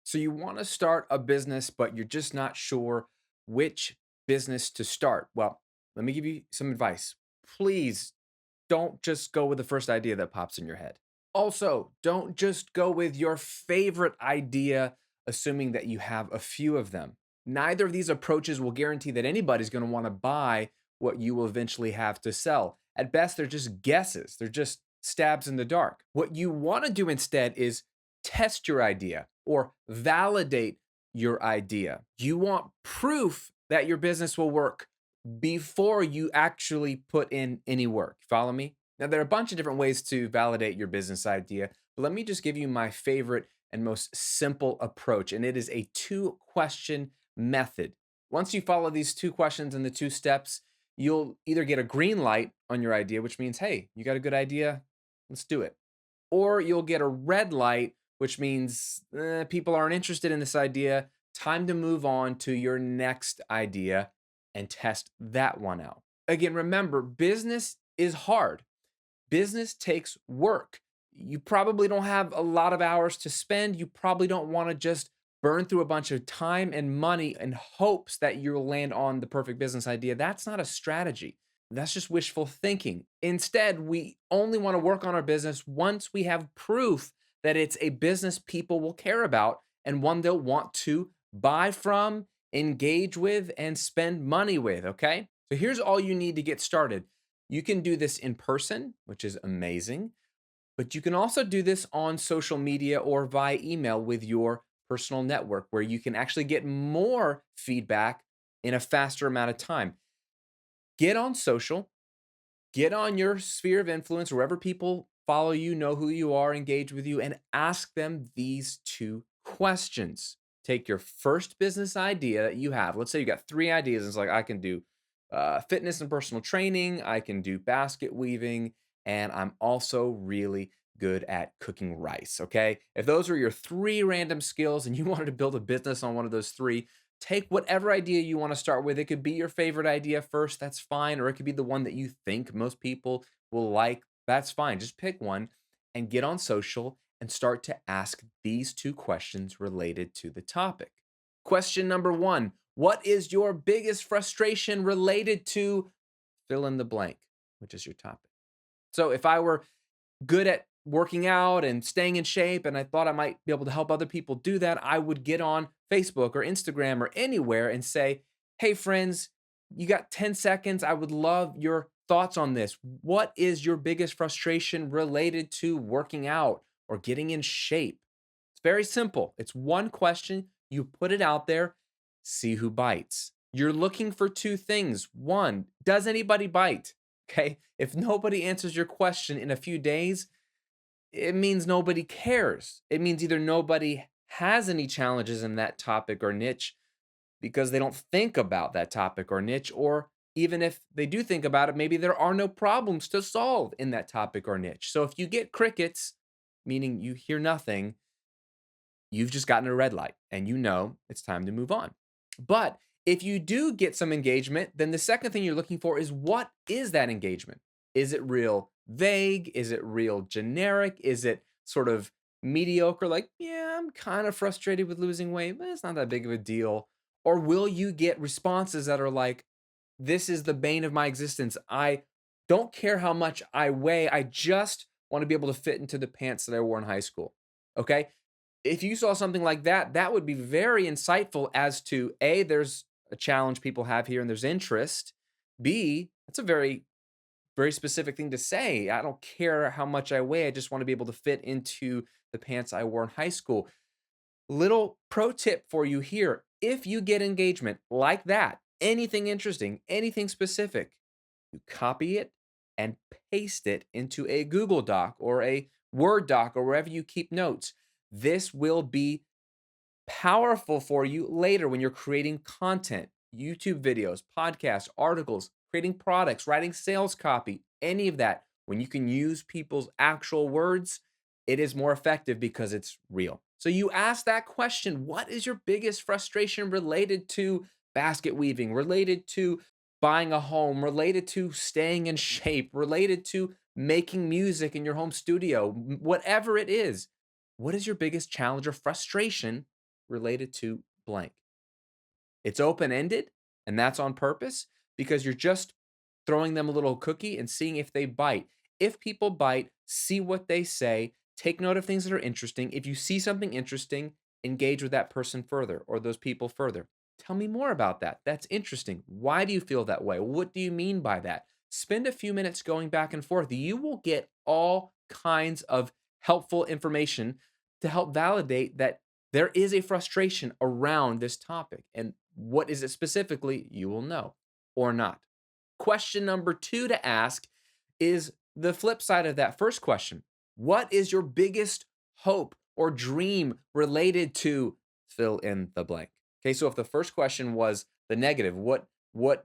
So you want to start a business, but you're just not sure which business to start. Well, let me give you some advice. Please don't just go with the first idea that pops in your head. Also, don't just go with your favorite idea, assuming that you have a few of them. Neither of these approaches will guarantee that anybody's going to want to buy what you will eventually have to sell. At best, they're just guesses, they're just stabs in the dark. What you want to do instead is test your idea or validate your idea. You want proof that your business will work before you actually put in any work. Follow me? Now, there are a bunch of different ways to validate your business idea, but let me just give you my favorite and most simple approach, and it is a two-question method. Once you follow these two questions and the two steps, you'll either get a green light on your idea, which means, hey, you got a good idea, let's do it. Or you'll get a red light, which means people aren't interested in this idea. Time to move on to your next idea and test that one out. Again, remember, business is hard. Business takes work. You probably don't have a lot of hours to spend. You probably don't want to just burn through a bunch of time and money in hopes that you'll land on the perfect business idea. That's not a strategy. That's just wishful thinking. Instead, we only want to work on our business once we have proof that it's a business people will care about and one they'll want to buy from, engage with, and spend money with. Okay. So here's all you need to get started. You can do this in person, which is amazing, but you can also do this on social media or via email with your personal network where you can actually get more feedback in a faster amount of time. Get on social, get on your sphere of influence, wherever people follow you, know who you are, engage with you, and ask them these two questions. Take your first business idea that you have. Let's say you got three ideas. It's like, I can do fitness and personal training, I can do basket weaving, and I'm also really good at cooking rice. Okay. If those are your three random skills and you wanted to build a business on one of those three, take whatever idea you want to start with. It could be your favorite idea first, that's fine, or it could be the one that you think most people will like, that's fine. Just pick one and get on social and start to ask these two questions related to the topic. Question number one: what is your biggest frustration related to fill in the blank, which is your topic? So if I were good at working out and staying in shape and I thought I might be able to help other people do that, I would get on Facebook or Instagram or anywhere and say, "Hey friends, you got 10 seconds. I would love your thoughts on this. What is your biggest frustration related to working out or getting in shape?" It's very simple. It's one question. You put it out there, see who bites. You're looking for two things. One, does anybody bite? Okay. If nobody answers your question in a few days, it means nobody cares. It means either nobody has any challenges in that topic or niche because they don't think about that topic or niche, or even if they do think about it, maybe there are no problems to solve in that topic or niche. So if you get crickets, meaning you hear nothing, you've just gotten a red light and you know it's time to move on. But if you do get some engagement, then the second thing you're looking for is, what is that engagement? Is it real vague? Is it real generic? Is it sort of mediocre? Like, yeah, I'm kind of frustrated with losing weight, but it's not that big of a deal. Or will you get responses that are like, this is the bane of my existence. I don't care how much I weigh. I just want to be able to fit into the pants that I wore in high school. Okay. If you saw something like that, that would be very insightful as to A, there's a challenge people have here and there's interest. B, that's a very, very specific thing to say. I don't care how much I weigh. I just want to be able to fit into the pants I wore in high school. Little pro tip for you here. If you get engagement like that, anything interesting, anything specific, you copy it and paste it into a Google Doc or a Word doc or wherever you keep notes. This will be powerful for you later when you're creating content, YouTube videos, podcasts, articles, creating products, writing sales copy, any of that. When you can use people's actual words, it is more effective because it's real. So you ask that question: what is your biggest frustration related to basket weaving, related to buying a home, related to staying in shape, related to making music in your home studio, whatever it is? What is your biggest challenge or frustration? related to blank. It's open ended, and that's on purpose because you're just throwing them a little cookie and seeing if they bite. If people bite, see what they say, take note of things that are interesting. If you see something interesting, engage with that person further or those people further. Tell me more about that. That's interesting. Why do you feel that way? What do you mean by that? Spend a few minutes going back and forth. You will get all kinds of helpful information to help validate that there is a frustration around this topic. And what is it specifically? You will know or not. Question number two to ask is the flip side of that first question. What is your biggest hope or dream related to fill in the blank? Okay, so if the first question was the negative, what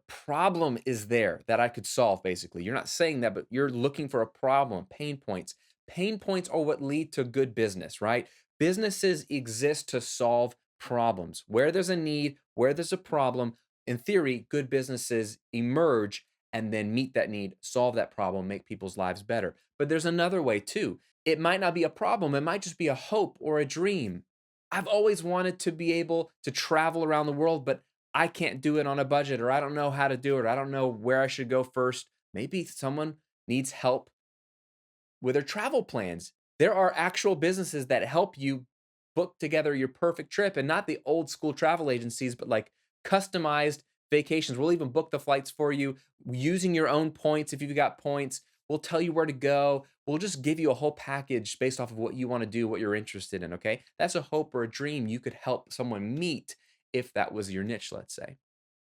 problem is there that I could solve basically? You're not saying that, but you're looking for a problem, pain points. Pain points are what lead to good business, right? Businesses exist to solve problems. Where there's a need, where there's a problem, in theory, good businesses emerge and then meet that need, solve that problem, make people's lives better. But there's another way too. It might not be a problem, it might just be a hope or a dream. I've always wanted to be able to travel around the world, but I can't do it on a budget, or I don't know how to do it, or I don't know where I should go first. Maybe someone needs help with their travel plans. There are actual businesses that help you book together your perfect trip and not the old school travel agencies, but like customized vacations. We'll even book the flights for you using your own points if you've got points. We'll tell you where to go. We'll just give you a whole package based off of what you want to do, what you're interested in. Okay. That's a hope or a dream you could help someone meet if that was your niche, let's say.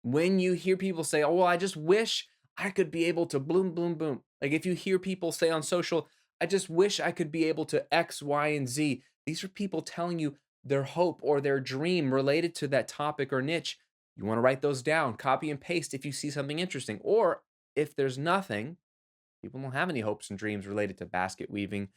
When you hear people say, "Oh, well, I just wish I could be able to boom, boom, boom." Like if you hear people say on social, "I just wish I could be able to X, Y, and Z." These are people telling you their hope or their dream related to that topic or niche. You want to write those down, copy and paste if you see something interesting. Or if there's nothing, people don't have any hopes and dreams related to basket weaving,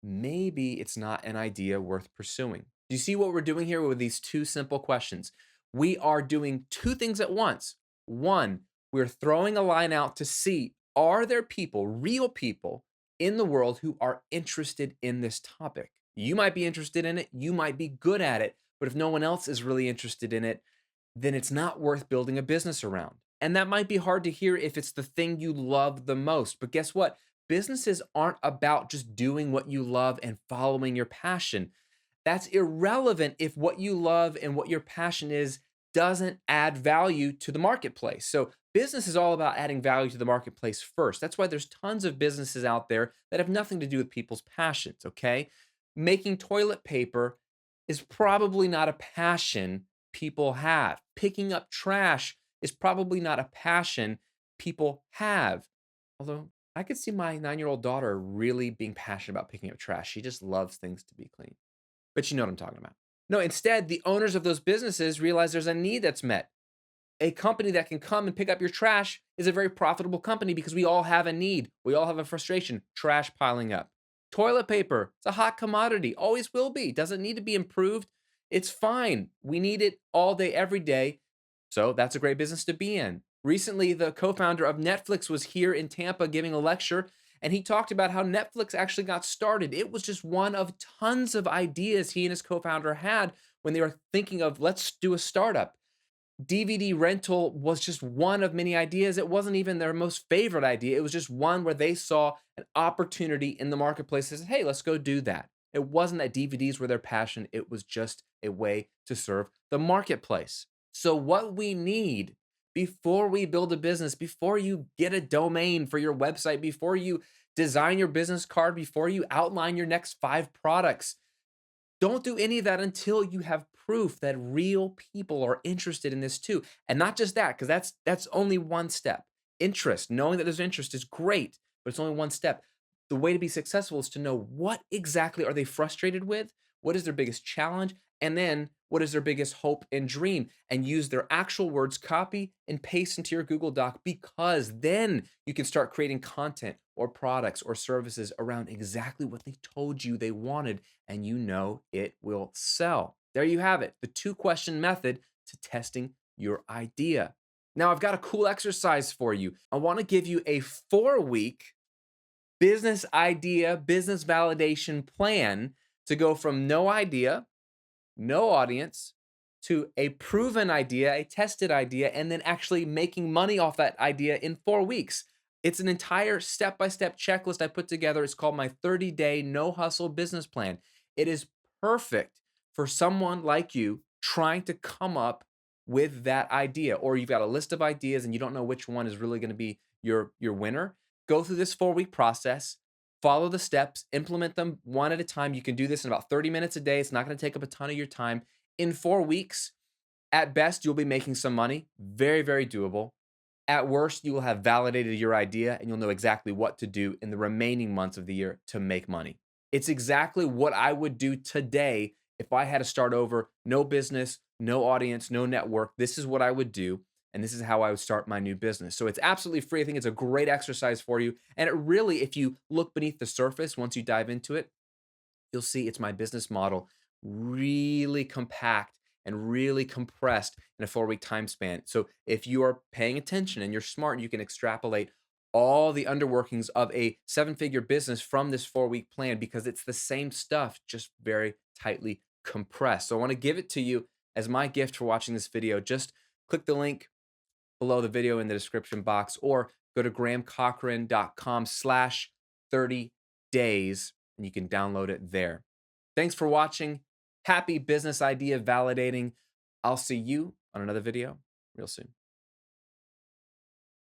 maybe it's not an idea worth pursuing. Do you see what we're doing here with these two simple questions? We are doing two things at once. One, we're throwing a line out to see, are there people, real people in the world who are interested in this topic? You might be interested in it, you might be good at it, but if no one else is really interested in it, then it's not worth building a business around. And that might be hard to hear if it's the thing you love the most. But guess what? Businesses aren't about just doing what you love and following your passion. That's irrelevant if what you love and what your passion is doesn't add value to the marketplace. So, business is all about adding value to the marketplace first. That's why there's tons of businesses out there that have nothing to do with people's passions, okay? Making toilet paper is probably not a passion people have. Picking up trash is probably not a passion people have. Although I could see my 9-year-old daughter really being passionate about picking up trash. She just loves things to be clean. But you know what I'm talking about. No, instead, the owners of those businesses realize there's a need that's met. A company that can come and pick up your trash is a very profitable company because we all have a need. We all have a frustration, trash piling up. Toilet paper, it's a hot commodity, always will be. Doesn't need to be improved. It's fine. We need it all day, every day. So that's a great business to be in. Recently, the co founder of Netflix was here in Tampa giving a lecture, and he talked about how Netflix actually got started. It was just one of tons of ideas he and his co founder had when they were thinking of, let's do a startup. DVD rental was just one of many ideas. It wasn't even their most favorite idea. It was just one where they saw an opportunity in the marketplace and said, hey, let's go do that. It wasn't that DVDs were their passion. It was just a way to serve the marketplace. So, what we need before we build a business, before you get a domain for your website, before you design your business card, before you outline your next 5 products, don't do any of that until you have proof that real people are interested in this too. And not just that, because that's only one step. Interest, knowing that there's interest is great, but it's only one step. The way to be successful is to know what exactly are they frustrated with, what is their biggest challenge, and then what is their biggest hope and dream, and use their actual words, copy and paste into your Google Doc, because then you can start creating content or products or services around exactly what they told you they wanted, and you know it will sell. There you have it, the 2-question method to testing your idea. Now, I've got a cool exercise for you. I want to give you a 4-week business idea, business validation plan to go from no idea no audience, to a proven idea, a tested idea, and then actually making money off that idea in 4 weeks. It's an entire step by step checklist I put together. It's called my 30-day no hustle business plan. It is perfect for someone like you trying to come up with that idea, or you've got a list of ideas and you don't know which one is really going to be your winner. Go through this 4 week process, follow the steps, implement them one at a time. You can do this in about 30 minutes a day. It's not going to take up a ton of your time. In 4 weeks, at best, you'll be making some money. Very, very doable. At worst, you will have validated your idea and you'll know exactly what to do in the remaining months of the year to make money. It's exactly what I would do today if I had to start over, no business, no audience, no network. This is what I would do. And this is how I would start my new business. So it's absolutely free. I think it's a great exercise for you. And it really, if you look beneath the surface, once you dive into it, you'll see it's my business model really compact and really compressed in a 4 week time span. So if you are paying attention and you're smart, you can extrapolate all the underworkings of a 7 figure business from this 4 week plan because it's the same stuff, just very tightly compressed. So I want to give it to you as my gift for watching this video. Just click the link below the video in the description box or go to grahamcochrane.com/30 days and you can download it there. Thanks for watching. Happy business idea validating. I'll see you on another video real soon.